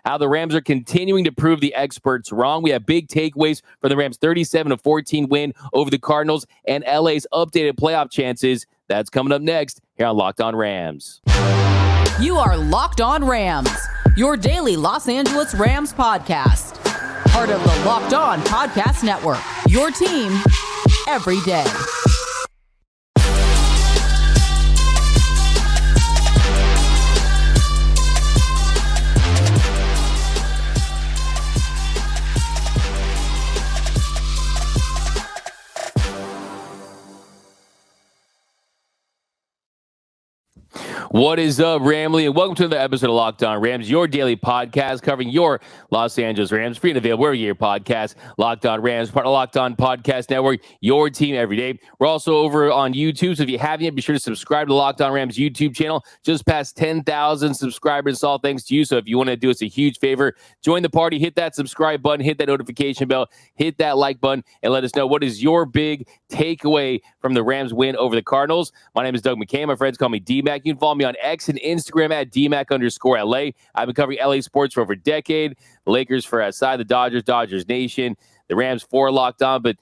how the Rams are continuing to prove the experts wrong. We have big takeaways from the Rams' 37-14 win over the Cardinals and LA's updated playoff chances. That's coming up next here on Locked On Rams. You are Locked On Rams, your daily Los Angeles Rams podcast. Part of the Locked On Podcast Network, your team every day. What is up, Ramley? And welcome to another episode of Locked On Rams, your daily podcast covering your Los Angeles Rams. Free and available wherever you get your podcast. Locked On Rams, part of Locked On Podcast Network, your team every day. We're also over on YouTube, so if you haven't yet, be sure to subscribe to the Locked On Rams YouTube channel. Just past 10,000 subscribers, all thanks to you. So if you want to do us a huge favor, join the party, hit that subscribe button, hit that notification bell, hit that like button, and let us know what is your big takeaway from the Rams win over the Cardinals. My name is Doug McKay. My friends call me D-Mac. You can follow me on X and Instagram at DMAC_LA. I've been covering LA sports for over a decade. The Lakers for outside, the Dodgers Nation, the Rams for Locked On. But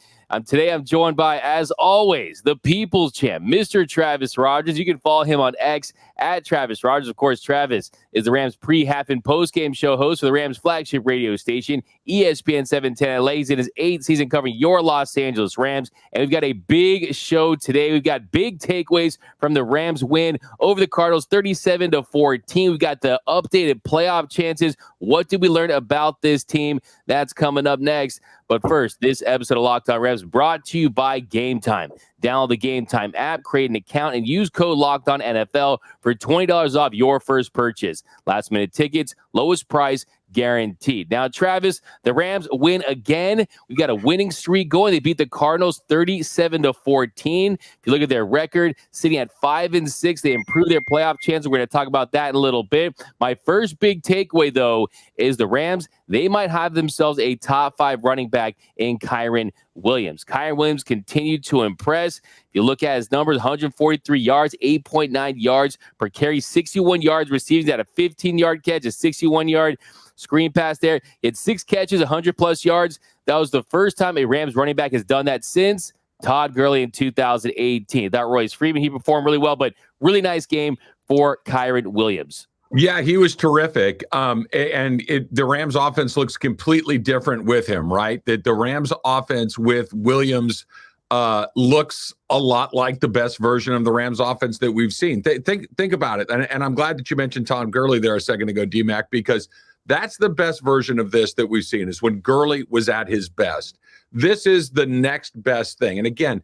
today I'm joined by, as always, the People's Champ, Mr. Travis Rogers. You can follow him on X at Travis Rogers. Of course, Travis is the Rams pre-half and post-game show host for the Rams flagship radio station, ESPN 710 LA. He's in his 8th season covering your Los Angeles Rams. And we've got a big show today. We've got big takeaways from the Rams win over the Cardinals, 37-14. We've got the updated playoff chances. What did we learn about this team? That's coming up next. But first, this episode of Locked On Rams brought to you by Gametime. Download the Gametime app, create an account, and use code LOCKEDONNFL for $20 off your first purchase. Last-minute tickets, lowest price guaranteed. Now, Travis, the Rams win again. We've got a winning streak going. They beat the Cardinals 37-14. If you look at their record, sitting at 5-6, they improved their playoff chances. We're going to talk about that in a little bit. My first big takeaway, though, is the Rams, they might have themselves a top 5 running back in Kyren Williams. Kyren Williams continued to impress. If you look at his numbers, 143 yards, 8.9 yards per carry, 61 yards receiving. At a 15-yard catch, a 61-yard screen pass there. He had 6 catches, 100-plus yards. That was the first time a Rams running back has done that since Todd Gurley in 2018. That Royce Freeman, he performed really well, but really nice game for Kyren Williams. Yeah, he was terrific. The Rams offense looks completely different with him, right? That the Rams offense with Williams looks a lot like the best version of the Rams offense that we've seen. Think about it. And I'm glad that you mentioned Todd Gurley there a second ago, D-Mac, because that's the best version of this that we've seen, is when Gurley was at his best. This is the next best thing. And again,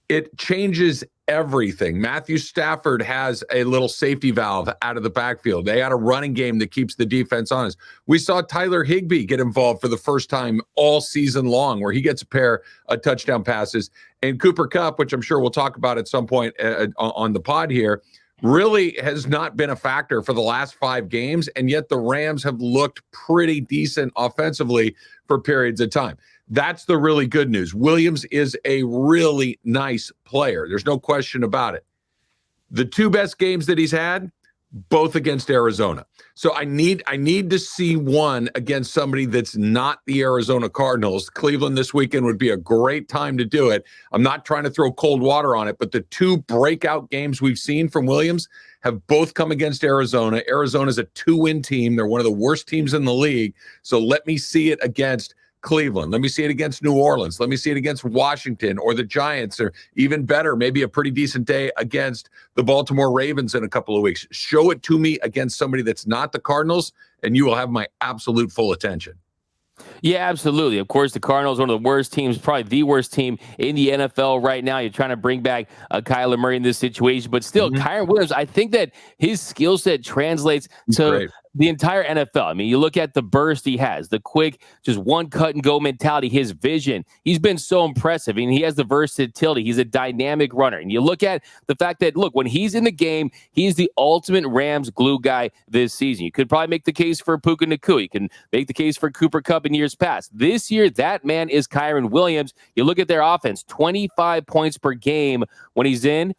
it changes everything. Matthew Stafford has a little safety valve out of the backfield. They had a running game that keeps the defense honest. We saw Tyler Higbee get involved for the first time all season long, where he gets a pair of touchdown passes. And Cooper Kupp, which I'm sure we'll talk about at some point on the pod here, really has not been a factor for the last 5 games, and yet the Rams have looked pretty decent offensively for periods of time. That's the really good news. Williams is a really nice player. There's no question about it. The 2 best games that he's had, both against Arizona. So I need to see one against somebody that's not the Arizona Cardinals. Cleveland this weekend would be a great time to do it. I'm not trying to throw cold water on it, but the 2 breakout games we've seen from Williams have both come against Arizona. Arizona's a 2-win team. They're one of the worst teams in the league. So let me see it against Cleveland. Let me see it against New Orleans. Let me see it against Washington or the Giants, or even better, maybe a pretty decent day against the Baltimore Ravens in a couple of weeks. Show it to me against somebody that's not the Cardinals, and you will have my absolute full attention. Yeah, absolutely. Of course, the Cardinals, one of the worst teams, probably the worst team in the NFL right now. You're trying to bring back Kyler Murray in this situation, but still, Kyren Williams, I think that his skill set translates to the entire NFL. I mean, you look at the burst he has, the quick, just one cut and go mentality, his vision. He's been so impressive. I mean, he has the versatility. He's a dynamic runner. And you look at the fact that, look, when he's in the game, he's the ultimate Rams glue guy this season. You could probably make the case for Puka Nacua. You can make the case for Cooper Kupp in years past. This year, that man is Kyren Williams. You look at their offense, 25 points per game when he's in,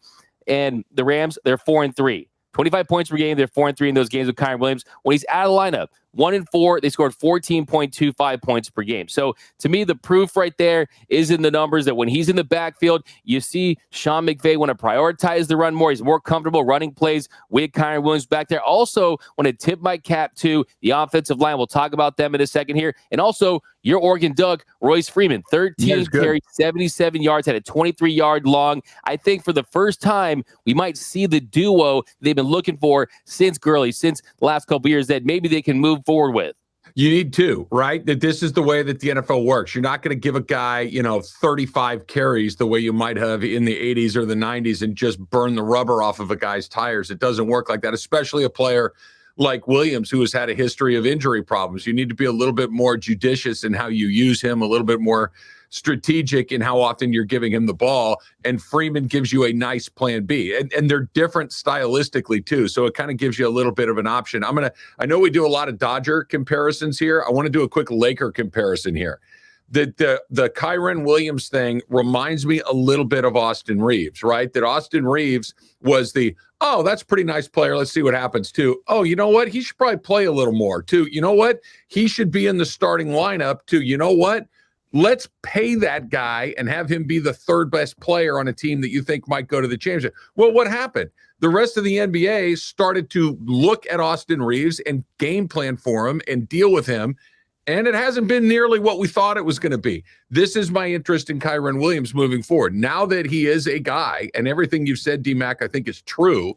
and the Rams, they're 4-3. 25 points per game. They're 4-3 in those games with Kyren Williams. When he's out of the lineup, 1-4. They scored 14.25 points per game. So to me, the proof right there is in the numbers that when he's in the backfield, you see Sean McVay want to prioritize the run more. He's more comfortable running plays with Kyren Williams back there. Also, want to tip my cap to the offensive line. We'll talk about them in a second here. And also, your Oregon Duck, Royce Freeman, 13 carries, 77 yards, had a 23-yard long. I think for the first time, we might see the duo they've been looking for since Gurley, since the last couple of years, that maybe they can move forward with. You need to, right? That this is the way that the NFL works. You're not going to give a guy, 35 carries the way you might have in the 80s or the 90s and just burn the rubber off of a guy's tires. It doesn't work like that, especially a player like Williams, who has had a history of injury problems. You need to be a little bit more judicious in how you use him, a little bit more strategic in how often you're giving him the ball. And Freeman gives you a nice plan B. And they're different stylistically too. So it kind of gives you a little bit of an option. I know we do a lot of Dodger comparisons here. I want to do a quick Laker comparison here. The Kyren Williams thing reminds me a little bit of Austin Reeves, right? That Austin Reeves was that's a pretty nice player. Let's see what happens too. Oh, you know what? He should probably play a little more too. You know what? He should be in the starting lineup too. You know what? Let's pay that guy and have him be the third best player on a team that you think might go to the championship. Well, what happened? The rest of the NBA started to look at Austin Reeves and game plan for him and deal with him. And it hasn't been nearly what we thought it was going to be. This is my interest in Kyren Williams moving forward. Now that he is a guy, and everything you've said, D-Mac, I think is true,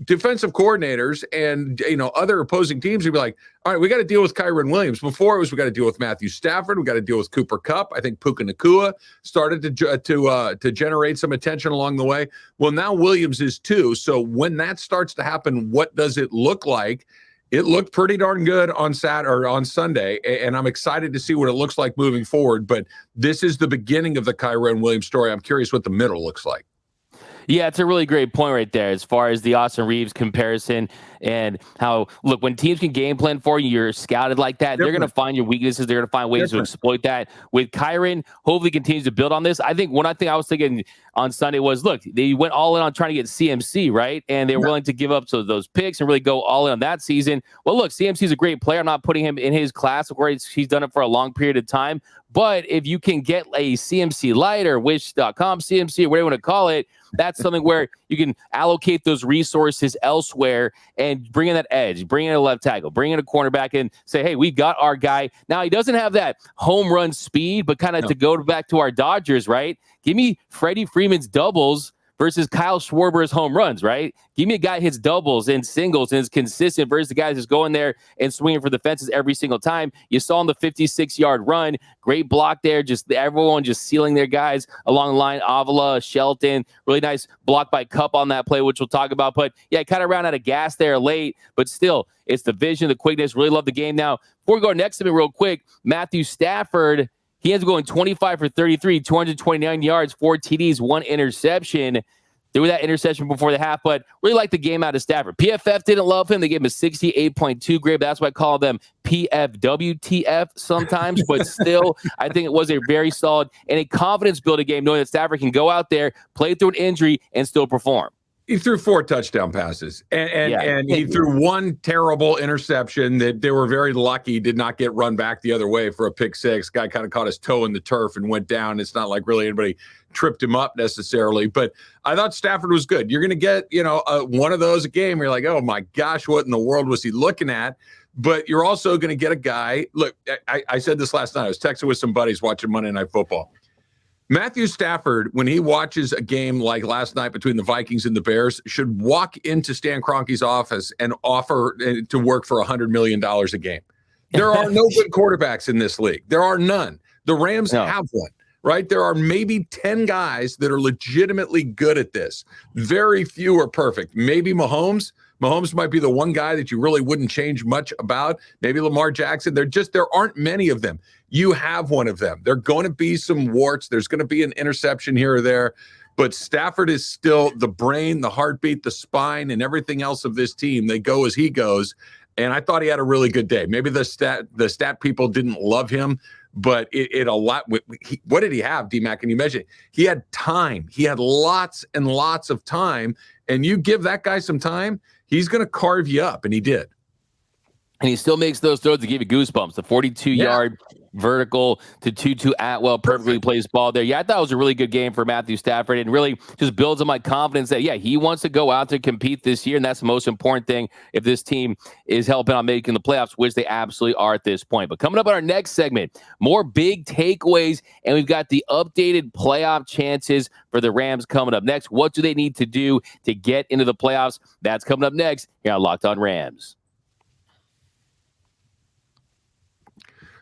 defensive coordinators and other opposing teams would be like, all right, we got to deal with Kyren Williams. Before it was we got to deal with Matthew Stafford, we got to deal with Cooper Kupp. I think Puka Nacua started to generate some attention along the way. Well, now Williams is too. So when that starts to happen, what does it look like? It looked pretty darn good on Sunday, and I'm excited to see what it looks like moving forward. But this is the beginning of the Kyren Williams story. I'm curious what the middle looks like. Yeah, it's a really great point right there as far as the Austin Reeves comparison and how, look, when teams can game plan for you, you're scouted like that. They're going to find your weaknesses. They're going to find ways to exploit that. With Kyren, hopefully continues to build on this. I think one thing I was thinking on Sunday was, look, they went all in on trying to get CMC, right? And they're willing to give up those picks and really go all in on that season. Well, look, CMC is a great player. I'm not putting him in his class. Of course, he's done it for a long period of time. But if you can get a CMC Lite or Wish.com CMC or whatever you want to call it, that's something where you can allocate those resources elsewhere and bring in that edge, bring in a left tackle, bring in a cornerback and say, hey, we got our guy. Now, he doesn't have that home run speed, but kind of to go back to our Dodgers, right? Give me Freddie Freeman's doubles versus Kyle Schwarber's home runs, right? Give me a guy who hits doubles and singles and is consistent versus the guys who's going there and swinging for the fences every single time. You saw on the 56-yard run, great block there, just everyone just sealing their guys along the line. Avila, Shelton, really nice block by Kupp on that play, which we'll talk about. But yeah, kind of ran out of gas there late, but still, it's the vision, the quickness. Really love the game. Now, before we go next to me real quick, Matthew Stafford, he ends up going 25 for 33, 229 yards, 4 TDs, 1 interception. There was that interception before the half, but really like the game out of Stafford. PFF didn't love him. They gave him a 68.2 grade. That's why I call them PFWTF sometimes, but still, I think it was a very solid and a confidence-building game, knowing that Stafford can go out there, play through an injury, and still perform. He threw 4 touchdown passes, and he threw 1 terrible interception that they were very lucky did not get run back the other way for a pick six. Guy kind of caught his toe in the turf and went down. It's not like really anybody tripped him up necessarily, but I thought Stafford was good. You're going to get, one of those a game where you're like, oh my gosh, what in the world was he looking at? But you're also going to get a guy. Look, I said this last night. I was texting with some buddies watching Monday Night Football. Matthew Stafford, when he watches a game like last night between the Vikings and the Bears, should walk into Stan Kroenke's office and offer to work for $100 million a game. There are no good quarterbacks in this league. There are none. The Rams have one, right? There are maybe 10 guys that are legitimately good at this. Very few are perfect. Maybe Mahomes. Mahomes might be the one guy that you really wouldn't change much about. Maybe Lamar Jackson. There aren't many of them. You have one of them. There are going to be some warts. There's going to be an interception here or there. But Stafford is still the brain, the heartbeat, the spine, and everything else of this team. They go as he goes. And I thought he had a really good day. Maybe the stat people didn't love him, but it a lot. What did he have, D-Mac? Can you measure it? He had time. He had lots and lots of time. And you give that guy some time, he's going to carve you up. And he did. And he still makes those throws to give you goosebumps. The 42-yard vertical to Tutu Atwell, perfectly placed ball there. Yeah, I thought it was a really good game for Matthew Stafford, and really just builds on my confidence that, he wants to go out to compete this year, and that's the most important thing if this team is helping on making the playoffs, which they absolutely are at this point. But coming up on our next segment, more big takeaways, and we've got the updated playoff chances for the Rams coming up next. What do they need to do to get into the playoffs? That's coming up next here on Locked On Rams.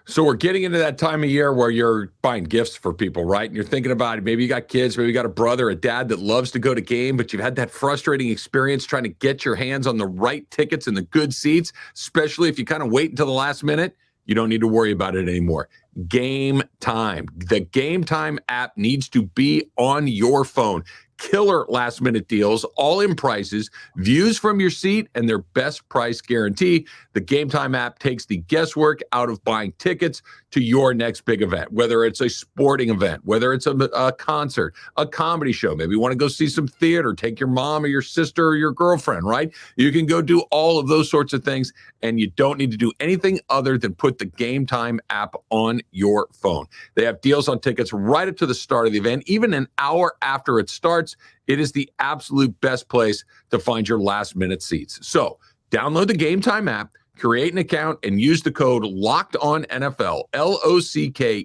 So we're getting into that time of year where you're buying gifts for people, right? And you're thinking about it. Maybe you got kids, maybe you got a brother, a dad that loves to go to game, but you've had that frustrating experience trying to get your hands on the right tickets and the good seats, especially if you kind of wait until the last minute. You don't need to worry about it anymore. Game Time. The Game Time app needs to be on your phone. Killer last minute deals, all in prices, views from your seat, and their best price guarantee. The Game Time app takes the guesswork out of buying tickets to your next big event, whether it's a sporting event, whether it's a concert, a comedy show. Maybe you want to go see some theater, take your mom or your sister or your girlfriend, right? You can go do all of those sorts of things, and you don't need to do anything other than put the Game Time app on your phone. They have deals on tickets right up to the start of the event, even an hour after it starts. It is the absolute best place to find your last minute seats. So download the Game Time app, create an account, and use the code LOCKEDONNFL, LOCKEDON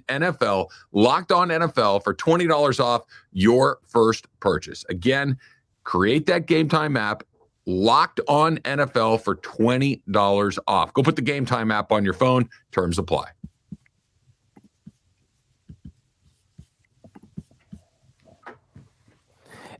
NFL, Locked On NFL for $20 off your first purchase. Again, create that Game Time app, Locked On NFL for $20 off. Go put the Game Time app on your phone. Terms apply.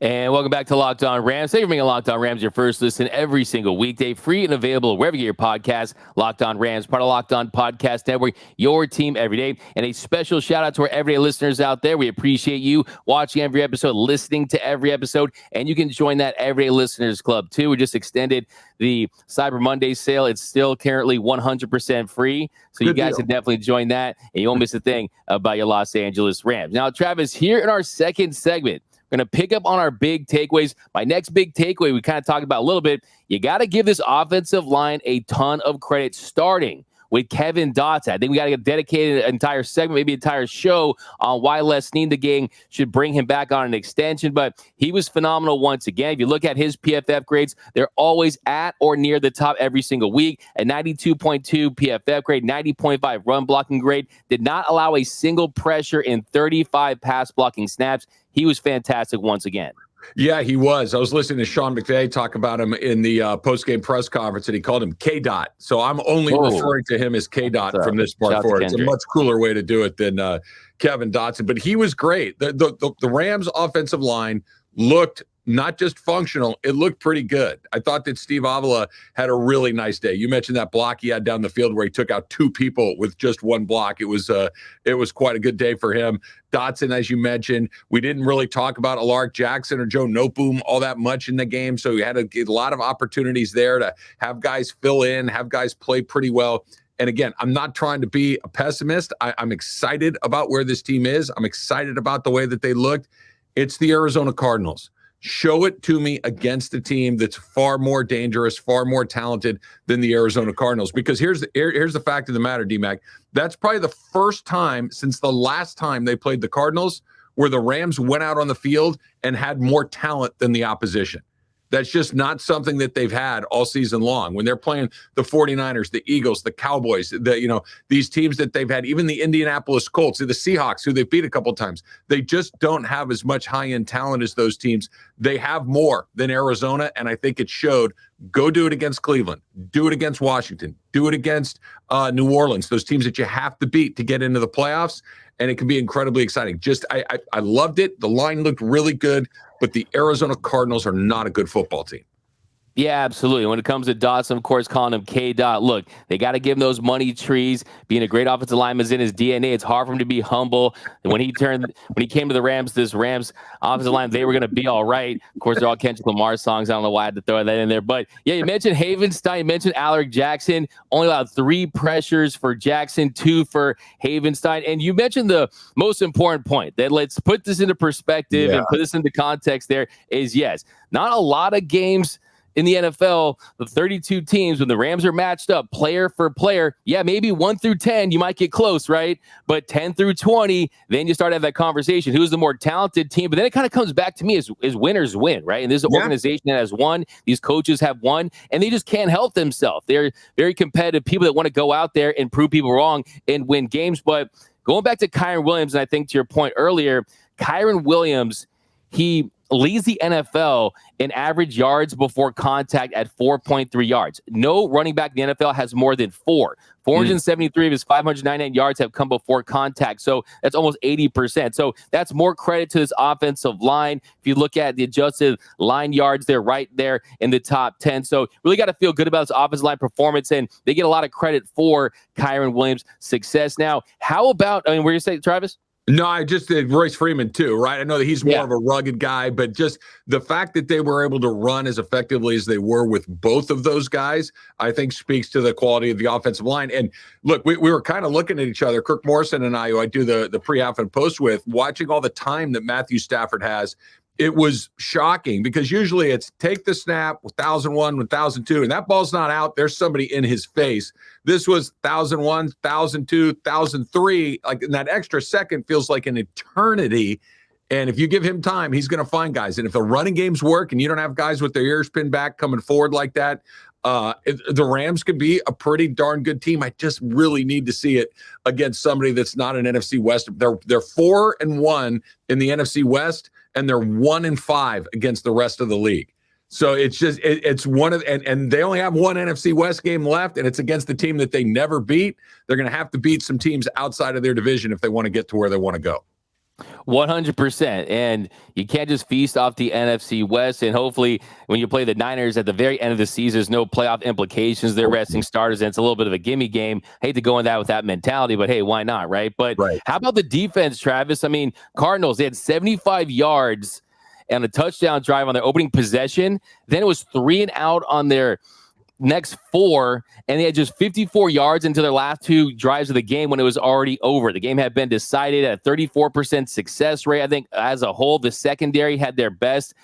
And welcome back to Locked On Rams. Thank you for making Locked On Rams your first listen every single weekday, free and available wherever you get your podcasts. Locked On Rams, part of Locked On Podcast Network, your team every day. And a special shout out to our everyday listeners out there. We appreciate you watching every episode, listening to every episode, and you can join that Everyday Listeners Club too. We just extended the Cyber Monday sale. It's still currently 100% free, so you guys can definitely join that, and you won't miss a thing about your Los Angeles Rams. Now, Travis, here in our second segment, we're going to pick up on our big takeaways. My next big takeaway we kind of talked about a little bit. You got to give this offensive line a ton of credit, starting with Kevin Dotson. I think we got to get dedicated an entire segment, maybe an entire show on why Les Snead should bring him back on an extension. But he was phenomenal once again. If you look at his PFF grades, they're always at or near the top every single week. A 92.2 PFF grade, 90.5 run blocking grade. Did not allow a single pressure in 35 pass blocking snaps. He was fantastic once again. Yeah, he was. I was listening to Sean McVay talk about him in the post-game press conference, and he called him K-Dot. So I'm only referring to him as K-Dot from this part forward. It's a much cooler way to do it than Kevin Dotson. But he was great. The Rams' offensive line looked not just functional, it looked pretty good. I thought that Steve Avila had a really nice day. You mentioned that block he had down the field where he took out two people with just one block. It was quite a good day for him. Dotson, as you mentioned, we didn't really talk about Alaric Jackson or Joe Noteboom all that much in the game, so we had a lot of opportunities there to have guys fill in, have guys play pretty well. And again, I'm not trying to be a pessimist. I'm excited about where this team is. I'm excited about the way that they looked. It's the Arizona Cardinals. Show it to me against a team that's far more dangerous, far more talented than the Arizona Cardinals. Because here's the fact of the matter, D-Mac. That's probably the first time since the last time they played the Cardinals where the Rams went out on the field and had more talent than the opposition. That's just not something that they've had all season long. When they're playing the 49ers, the Eagles, the Cowboys, these teams that they've had, even the Indianapolis Colts, the Seahawks, who they've beat a couple times, they just don't have as much high-end talent as those teams. They have more than Arizona, and I think it showed. Go do it against Cleveland. Do it against Washington. Do it against New Orleans, those teams that you have to beat to get into the playoffs, and it can be incredibly exciting. I loved it. The line looked really good, but the Arizona Cardinals are not a good football team. Yeah, absolutely. When it comes to Dotson, of course, calling him K-Dot. Look, they got to give him those money trees. Being a great offensive lineman is in his DNA. It's hard for him to be humble. And when he came to the Rams, this Rams offensive line, they were going to be all right. Of course, they're all Kendrick Lamar songs. I don't know why I had to throw that in there. But yeah, you mentioned Havenstein. You mentioned Alaric Jackson. Only allowed 3 pressures for Jackson, 2 for Havenstein. And you mentioned the most important point that let's put this into perspective and put this into context there is, yes, not a lot of games in the NFL, the 32 teams, when the Rams are matched up player for player, yeah, maybe 1 through 10, you might get close, right? But 10 through 20, then you start to have that conversation. Who's the more talented team? But then it kind of comes back to me as winners win, right? And this is an organization that has won. These coaches have won, and they just can't help themselves. They're very competitive people that want to go out there and prove people wrong and win games. But going back to Kyren Williams, and I think to your point earlier, Kyren Williams, he leads the NFL in average yards before contact at 4.3 yards. No running back in the NFL has more than 4. 473 of his 599 yards have come before contact. So that's almost 80%. So that's more credit to this offensive line. If you look at the adjusted line yards, they're right there in the top 10. So really got to feel good about this offensive line performance, and they get a lot of credit for Kyren Williams' success. Now, how about, what were you saying, Travis? No, I just did Royce Freeman too, right? I know that he's more of a rugged guy, but just the fact that they were able to run as effectively as they were with both of those guys, I think speaks to the quality of the offensive line. And look, we were kind of looking at each other, Kirk Morrison and I, who I do the pre-half and post with, watching all the time that Matthew Stafford has. It was shocking because usually it's take the snap, 1,001, 1,002, and that ball's not out. There's somebody in his face. This was 1,001, 1,002, 1,003. Like, and that extra second feels like an eternity. And if you give him time, he's going to find guys. And if the running games work and you don't have guys with their ears pinned back coming forward like that, the Rams could be a pretty darn good team. I just really need to see it against somebody that's not an NFC West. They're 4-1 in the NFC West, and they're 1-5 against the rest of the league. So it's just it's one of and they only have one NFC West game left, and it's against the team that they never beat. They're going to have to beat some teams outside of their division if they want to get to where they want to go. 100%. And you can't just feast off the NFC West. And hopefully when you play the Niners at the very end of the season, there's no playoff implications. They're resting starters, and it's a little bit of a gimme game. Hate to go in that with that mentality, but hey, why not, right? But How about the defense, Travis? I mean, Cardinals, they had 75 yards and a touchdown drive on their opening possession. Then it was 3 and out on their next 4, and they had just 54 yards into their last 2 drives of the game when it was already over. The game had been decided at a 34% success rate. I think as a whole, the secondary had their best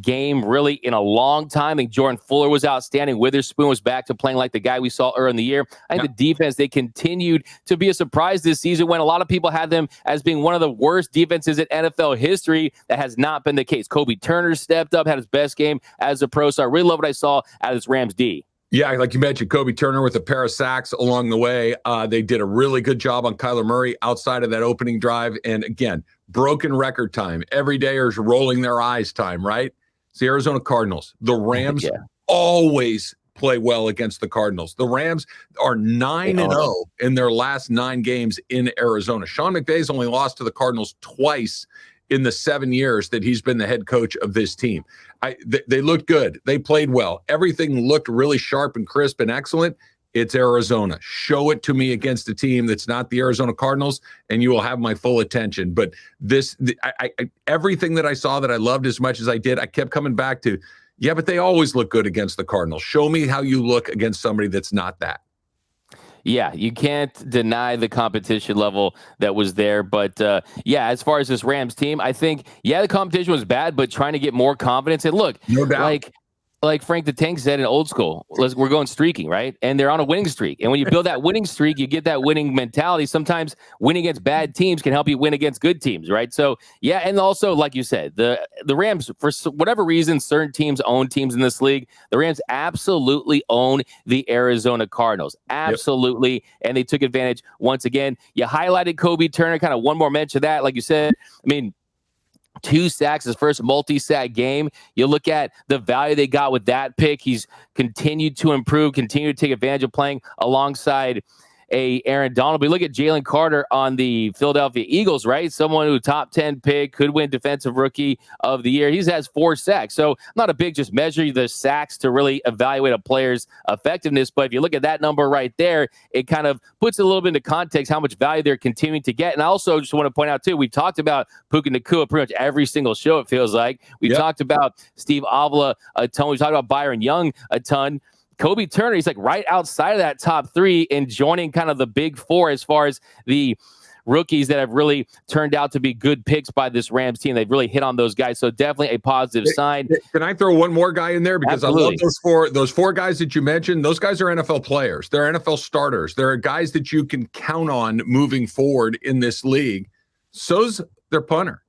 game really in a long time. I think Jordan Fuller was outstanding. Witherspoon was back to playing like the guy we saw earlier in the year. I think the defense, they continued to be a surprise this season when a lot of people had them as being one of the worst defenses in NFL history. That has not been the case. Kobe Turner stepped up, had his best game as a pro. So I really love what I saw out of this Rams D. Yeah, like you mentioned, Kobe Turner with a pair of sacks along the way. They did a really good job on Kyler Murray outside of that opening drive. And again, broken record time. Everydayers rolling their eyes time, right? It's the Arizona Cardinals. The Rams always play well against the Cardinals. The Rams are 9-0 in their last 9 games in Arizona. Sean McVay's only lost to the Cardinals twice in the 7 years that he's been the head coach of this team. They looked good. They played well. Everything looked really sharp and crisp and excellent. It's Arizona. Show it to me against a team that's not the Arizona Cardinals, and you will have my full attention. But everything that I saw that I loved as much as I did, I kept coming back to, but they always look good against the Cardinals. Show me how you look against somebody that's not that. Yeah, you can't deny the competition level that was there. But, as far as this Rams team, I think, the competition was bad, but trying to get more confidence. And look, no doubt. Like Frank the Tank said in old school, we're going streaking, right? And they're on a winning streak. And when you build that winning streak, you get that winning mentality. Sometimes winning against bad teams can help you win against good teams, right? So, and also, like you said, the Rams, for whatever reason, certain teams own teams in this league. The Rams absolutely own the Arizona Cardinals. Absolutely. Yep. And they took advantage once again. You highlighted Kobe Turner, kind of one more mention of that. Like you said, I mean, 2 sacks, his first multi-sack game. You look at the value they got with that pick. He's continued to improve, continued to take advantage of playing alongside Aaron Donald. But look at Jalen Carter on the Philadelphia Eagles, right? Someone who top 10 pick, could win Defensive Rookie of the Year. He has 4 sacks. So not a big just measure the sacks to really evaluate a player's effectiveness. But if you look at that number right there, it kind of puts it a little bit into context how much value they're continuing to get. And I also just want to point out, too, we talked about Puka Nacua pretty much every single show, it feels like. We talked about Steve Avila a ton. We talked about Byron Young a ton. Kobe Turner, he's like right outside of that top 3 and joining kind of the big 4 as far as the rookies that have really turned out to be good picks by this Rams team. They've really hit on those guys. So definitely a positive sign. Can I throw one more guy in there? Because Absolutely. I love those four guys that you mentioned. Those guys are NFL players. They're NFL starters. They're guys that you can count on moving forward in this league. So's their punter.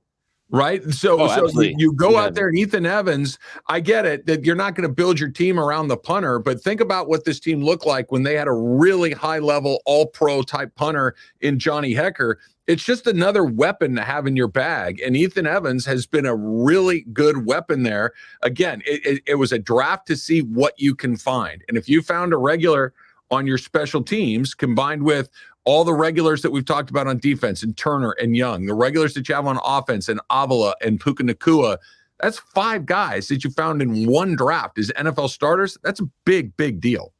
Right. So you go out there and Ethan Evans, I get it that you're not going to build your team around the punter, but think about what this team looked like when they had a really high level all pro type punter in Johnny Hecker. It's just another weapon to have in your bag. And Ethan Evans has been a really good weapon there. Again, it was a draft to see what you can find. And if you found a regular on your special teams combined with all the regulars that we've talked about on defense and Turner and Young, the regulars that you have on offense and Avila and Puka Nacua, that's 5 guys that you found in one draft as NFL starters. That's a big, big deal.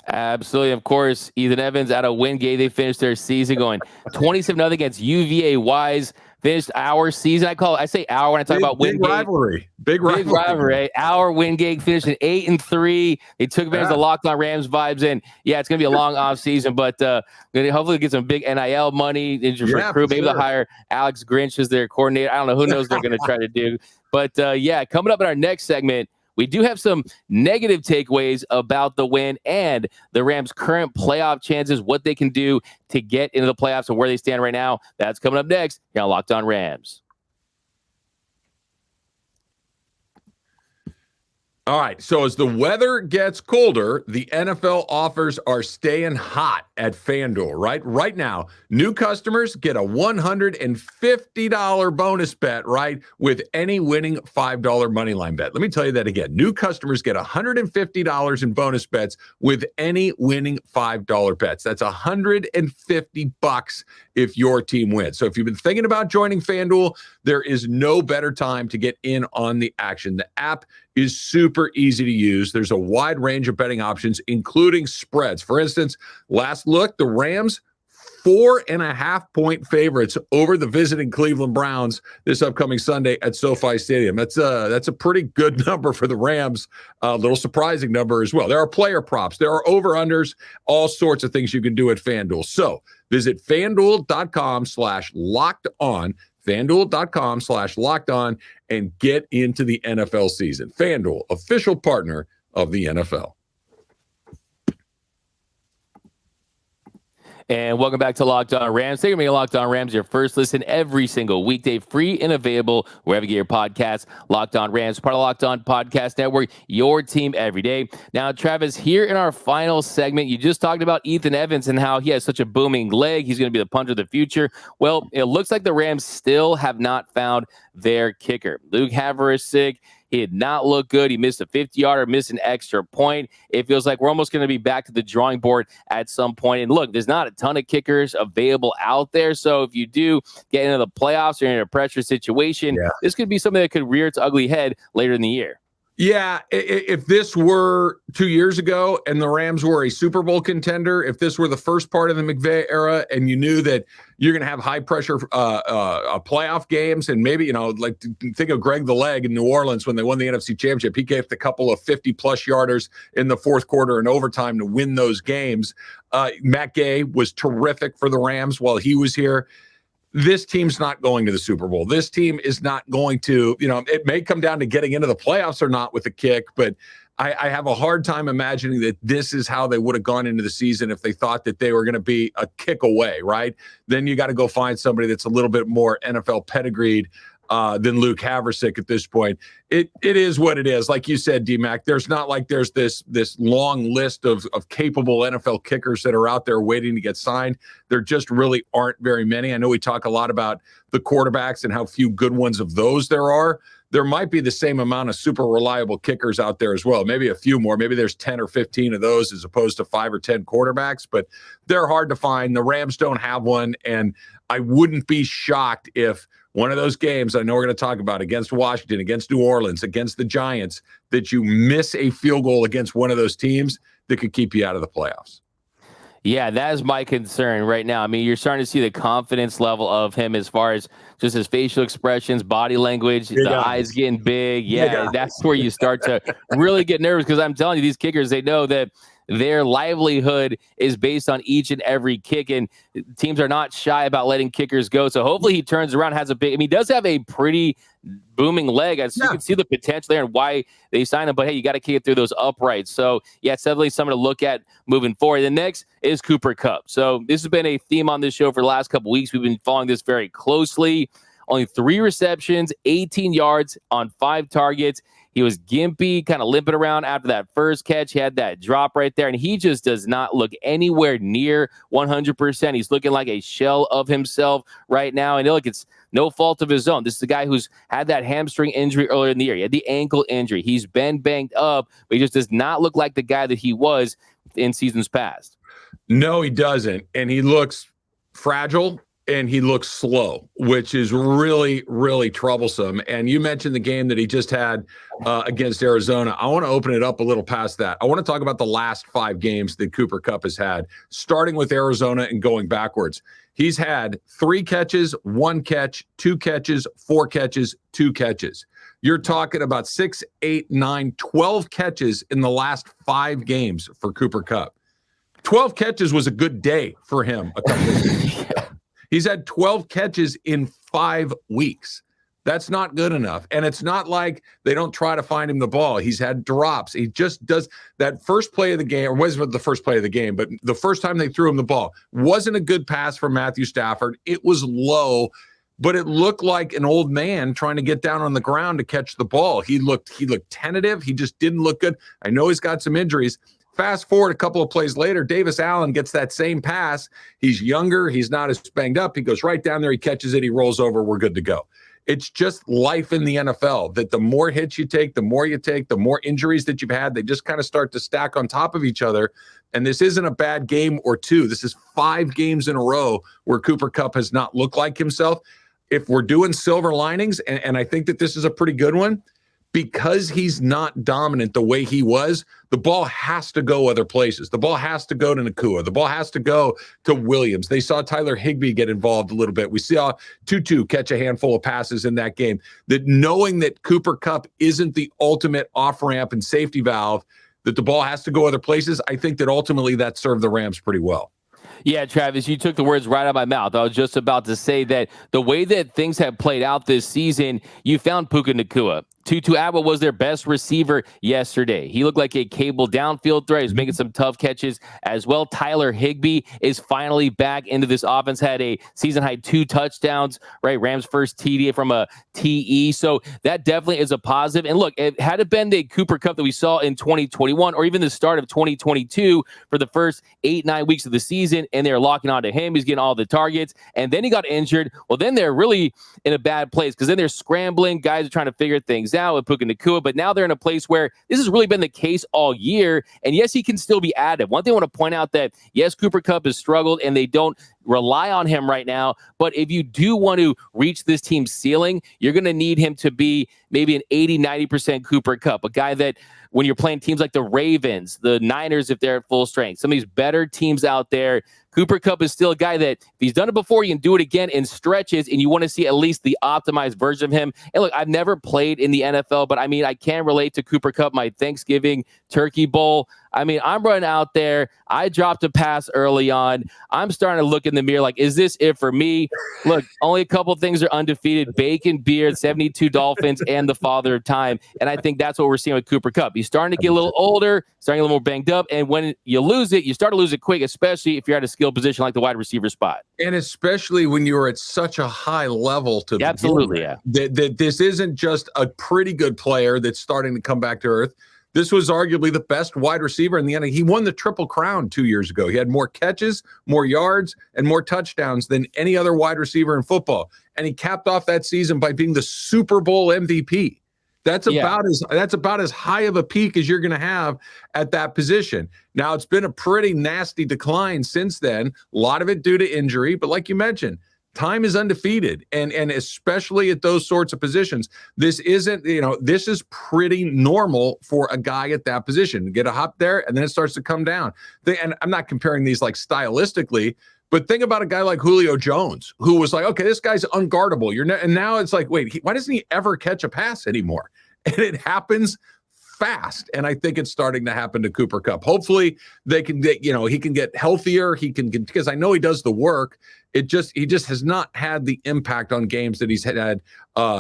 Absolutely. Of course, Ethan Evans out of Wingate, they finished their season going 27-0 against UVA Wise. Finished our season. I say our when I talk about Wingate. Big rivalry. Our Wingate finished at 8-3. They took advantage of the Locked On Rams vibes. And yeah, it's going to be a long off season, but hopefully get some big NIL money. Recruit. Maybe they'll hire Alex Grinch as their coordinator. I don't know. Who knows what they're going to try to do. But coming up in our next segment, we do have some negative takeaways about the win and the Rams' current playoff chances, what they can do to get into the playoffs and where they stand right now. That's coming up next here on Locked On Rams. All right, so as the weather gets colder, the NFL offers are staying hot at FanDuel, right? Right now, new customers get a $150 bonus bet, right, with any winning $5 moneyline bet. Let me tell you that again. New customers get $150 in bonus bets with any winning $5 bets. That's $150 if your team wins. So if you've been thinking about joining FanDuel, there is no better time to get in on the action. The app is super easy to use. There's a wide range of betting options, including spreads. For instance, last look, the Rams 4.5-point favorites over the visiting Cleveland Browns this upcoming Sunday at SoFi Stadium. That's a pretty good number for the Rams. A little surprising number as well. There are player props. There are over-unders, all sorts of things you can do at FanDuel. So visit FanDuel.com/locked-on. FanDuel.com/locked-on and get into the NFL season. FanDuel, official partner of the NFL. And welcome back to Locked On Rams. Thank you for making Locked On Rams your first listen every single weekday, free and available wherever you get your podcasts. Locked On Rams, part of Locked On Podcast Network, your team every day. Now, Travis, here in our final segment, you just talked about Ethan Evans and how he has such a booming leg. He's going to be the punter of the future. Well, it looks like the Rams still have not found their kicker. Luke Havrisik, he did not look good. He missed a 50-yarder, missed an extra point. It feels like we're almost going to be back to the drawing board at some point. And look, there's not a ton of kickers available out there. So if you do get into the playoffs or in a pressure situation, this could be something that could rear its ugly head later in the year. Yeah, if this were 2 years ago and the Rams were a Super Bowl contender, if this were the first part of the McVay era and you knew that you're going to have high pressure playoff games and maybe, like think of Greg the Leg in New Orleans when they won the NFC Championship. He gave a couple of 50-plus yarders in the fourth quarter and overtime to win those games. Matt Gay was terrific for the Rams while he was here. This team's not going to the Super Bowl. This team is not going to, it may come down to getting into the playoffs or not with a kick, but I have a hard time imagining that this is how they would have gone into the season if they thought that they were going to be a kick away, right? Then you got to go find somebody that's a little bit more NFL pedigreed than Luke Havrisik at this point. It is what it is. Like you said, D-Mac, there's not like there's this long list of capable NFL kickers that are out there waiting to get signed. There just really aren't very many. I know we talk a lot about the quarterbacks and how few good ones of those there are. There might be the same amount of super reliable kickers out there as well. Maybe a few more. Maybe there's 10 or 15 of those as opposed to 5 or 10 quarterbacks, but they're hard to find. The Rams don't have one, and I wouldn't be shocked if one of those games I know we're going to talk about against Washington, against New Orleans, against the Giants, that you miss a field goal against one of those teams that could keep you out of the playoffs. Yeah, that is my concern right now. I mean, you're starting to see the confidence level of him as far as just his facial expressions, body language, eyes getting big. Yeah, that's where you start to really get nervous because I'm telling you, these kickers, they know that their livelihood is based on each and every kick, and teams are not shy about letting kickers go. So hopefully he turns around, has a big, I mean, he does have a pretty booming leg. You can see the potential there and why they signed him, but hey, you got to kick it through those uprights. So yeah, it's definitely something to look at moving forward. The next is Cooper Kupp. So this has been a theme on this show for the last couple weeks. We've been following this very closely. Only 3 receptions, 18 yards on 5 targets. He was gimpy, kind of limping around after that first catch. He had that drop right there, and he just does not look anywhere near 100%. He's looking like a shell of himself right now. And look, it's no fault of his own. This is a guy who's had that hamstring injury earlier in the year. He had the ankle injury. He's been banged up, but he just does not look like the guy that he was in seasons past. No, he doesn't. And he looks fragile. And he looks slow, which is really, really troublesome. And you mentioned the game that he just had against Arizona. I want to open it up a little past that. I want to talk about the last 5 games that Cooper Kupp has had, starting with Arizona and going backwards. He's had 3 catches, 1 catch, 2 catches, 4 catches, 2 catches. You're talking about 6, 8, 9, 12 catches in the last 5 games for Cooper Kupp. 12 catches was a good day for him a couple of weeks ago. He's had 12 catches in 5 weeks. That's not good enough. And it's not like they don't try to find him the ball. He's had drops. He just does that first play of the game, or wasn't the first play of the game, but the first time they threw him the ball wasn't a good pass from Matthew Stafford. It was low, but it looked like an old man trying to get down on the ground to catch the ball. He looked tentative. He just didn't look good. I know he's got some injuries. Fast forward a couple of plays later, Davis Allen gets that same pass. He's younger. He's not as banged up. He goes right down there. He catches it. He rolls over. We're good to go. It's just life in the NFL that the more hits you take, the more injuries that you've had, they just kind of start to stack on top of each other. And this isn't a bad game or 2. This is 5 games in a row where Cooper Kupp has not looked like himself. If we're doing silver linings, and I think that this is a pretty good one, because he's not dominant the way he was, the ball has to go other places. The ball has to go to Nakua. The ball has to go to Williams. They saw Tyler Higbee get involved a little bit. We saw Tutu catch a handful of passes in that game. That knowing that Cooper Kupp isn't the ultimate off-ramp and safety valve, that the ball has to go other places, I think that ultimately that served the Rams pretty well. Yeah, Travis, you took the words right out of my mouth. I was just about to say that the way that things have played out this season, you found Puka Nacua. Tutu Atwell was their best receiver yesterday. He looked like a cable downfield threat. He's making some tough catches as well. Tyler Higbee is finally back into this offense. Had a season-high 2 touchdowns, right? Rams' first TD from a TE. So that definitely is a positive. And look, had it been the Cooper Kupp that we saw in 2021 or even the start of 2022 for the first 8-9 weeks of the season, and they're locking onto him, he's getting all the targets, and then he got injured, well, then they're really in a bad place because then they're scrambling. Guys are trying to figure things out with Puka Nacua, but now they're in a place where this has really been the case all year. And yes, he can still be added. One thing I want to point out that yes, Cooper Kupp has struggled and they don't rely on him right now. But if you do want to reach this team's ceiling, you're going to need him to be maybe an 80-90% Cooper Kupp, a guy that when you're playing teams like the Ravens, the Niners, if they're at full strength, some of these better teams out there, Cooper Kupp is still a guy that if he's done it before, he can do it again in stretches, and you want to see at least the optimized version of him. And look, I've never played in the NFL, but I mean, I can relate to Cooper Kupp, my Thanksgiving Turkey Bowl. I mean, I'm running out there. I dropped a pass early on. I'm starting to look in the mirror like, is this it for me? Look, only a couple of things are undefeated: bacon, beard, 72 Dolphins, and the father of time. And I think that's what we're seeing with Cooper Kupp. He's starting to get a little older, starting a little more banged up. And when you lose it, you start to lose it quick, especially if you're at a skill position like the wide receiver spot. And especially when you're at such a high level to absolutely, yeah. That this isn't just a pretty good player that's starting to come back to earth. This was arguably the best wide receiver in the NFL. He won the Triple Crown 2 years ago. He had more catches, more yards, and more touchdowns than any other wide receiver in football. And he capped off that season by being the Super Bowl MVP. That's about as high of a peak as you're going to have at that position. Now, it's been a pretty nasty decline since then, a lot of it due to injury. But like you mentioned, time is undefeated, and especially at those sorts of positions. This isn't, this is pretty normal for a guy at that position. Get a hop there, and then it starts to come down. And I'm not comparing these like stylistically, but think about a guy like Julio Jones, who was like, okay, this guy's unguardable. And now it's like, wait, why doesn't he ever catch a pass anymore? And it happens fast. And I think it's starting to happen to Cooper Kupp. Hopefully they can get, he can get healthier. He can get, because I know he does the work. He just has not had the impact on games that he's had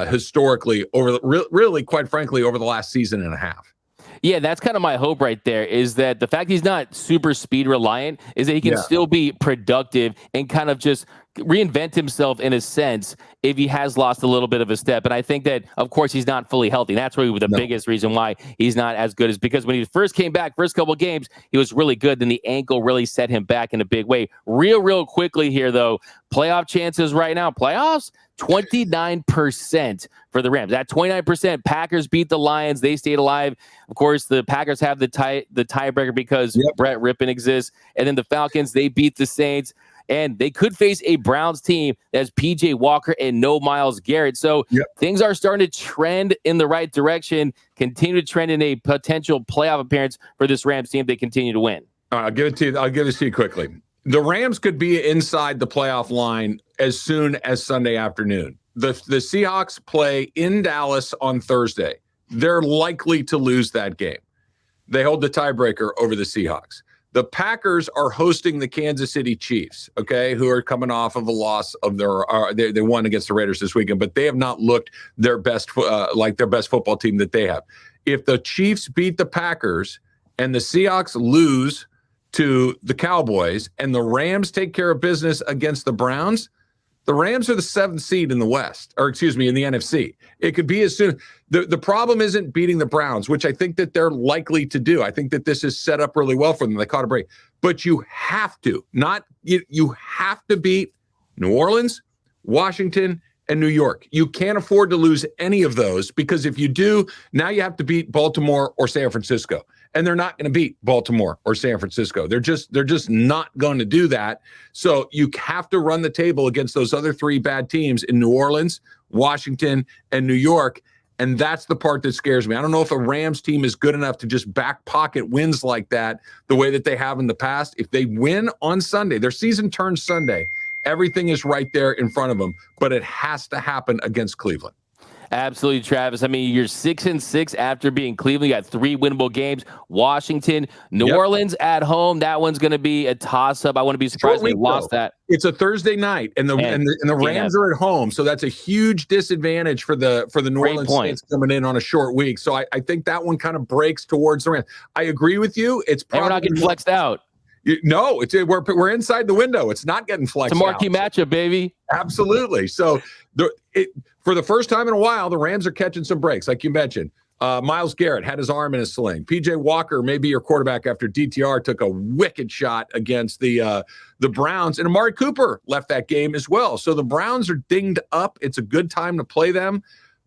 historically really, quite frankly, over the last season and a half. Yeah, that's kind of my hope right there, is that the fact he's not super speed reliant is that he can still be productive and kind of just reinvent himself in a sense if he has lost a little bit of a step. And I think that, of course, he's not fully healthy. That's really the biggest reason why he's not as good, is because when he first came back, first couple of games, he was really good. Then the ankle really set him back in a big way. Real quickly here, though, playoff chances right now, playoffs, 29% for the Rams. At 29%, Packers beat the Lions. They stayed alive. Of course, the Packers have the tiebreaker because Brett Rippon exists. And then the Falcons, they beat the Saints. And they could face a Browns team that has P.J. Walker and no Myles Garrett. So things are starting to trend in the right direction, continue to trend in a potential playoff appearance for this Rams team if they continue to win. I'll give it to you. I'll give this to you quickly. The Rams could be inside the playoff line as soon as Sunday afternoon. The Seahawks play in Dallas on Thursday. They're likely to lose that game. They hold the tiebreaker over the Seahawks. The Packers are hosting the Kansas City Chiefs, okay, who are coming off of a loss of their they won against the Raiders this weekend, but they have not looked their best like their best football team that they have. If the Chiefs beat the Packers and the Seahawks lose to the Cowboys and the Rams take care of business against the Browns, the Rams are the 7th seed in the West, or excuse me, in the NFC. It could be as soon. The problem isn't beating the Browns, which I think that they're likely to do. I think that this is set up really well for them. They caught a break. But you have to, you have to beat New Orleans, Washington, and New York. You can't afford to lose any of those, because if you do, now you have to beat Baltimore or San Francisco. And they're not going to beat Baltimore or San Francisco. They're just not going to do that. So you have to run the table against those other 3 bad teams in New Orleans, Washington, and New York. And that's the part that scares me. I don't know if a Rams team is good enough to just back pocket wins like that the way that they have in the past. If they win on Sunday, their season turns Sunday, everything is right there in front of them. But it has to happen against Cleveland. Absolutely, Travis. I mean, you're 6-6 after being Cleveland. You got 3 winnable games. Washington, New Orleans at home. That one's going to be a toss-up. I wouldn't be surprised if they lost that. It's a Thursday night, and the Rams are at home, so that's a huge disadvantage for the New Orleans Saints coming in on a short week. So I think that one kind of breaks towards the Rams. I agree with you. It's probably we're not getting flexed out. No, we're inside the window. It's not getting flexed out. It's a marquee matchup, baby. Absolutely. So for the first time in a while, the Rams are catching some breaks, like you mentioned. Myles Garrett had his arm in a sling. P.J. Walker may be your quarterback after DTR took a wicked shot against the Browns. And Amari Cooper left that game as well. So the Browns are dinged up. It's a good time to play them.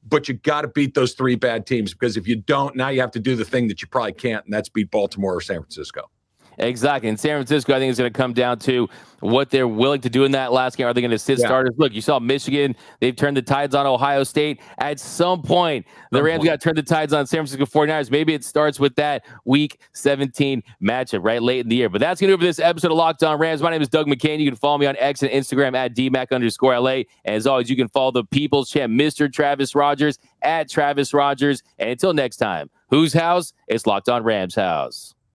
But you got to beat those 3 bad teams, because if you don't, now you have to do the thing that you probably can't, and that's beat Baltimore or San Francisco. Exactly. In San Francisco, I think it's going to come down to what they're willing to do in that last game. Are they going to sit starters? Look, you saw Michigan. They've turned the tides on Ohio State. At some point, the Rams got to turn the tides on San Francisco 49ers. Maybe it starts with that Week 17 matchup right late in the year. But that's going to do it for this episode of Locked On Rams. My name is Doug McCain. You can follow me on X and Instagram at DMac_LA. And as always, you can follow the People's Champ, Mr. Travis Rogers, at Travis Rogers. And until next time, whose house? It's Locked On Rams house.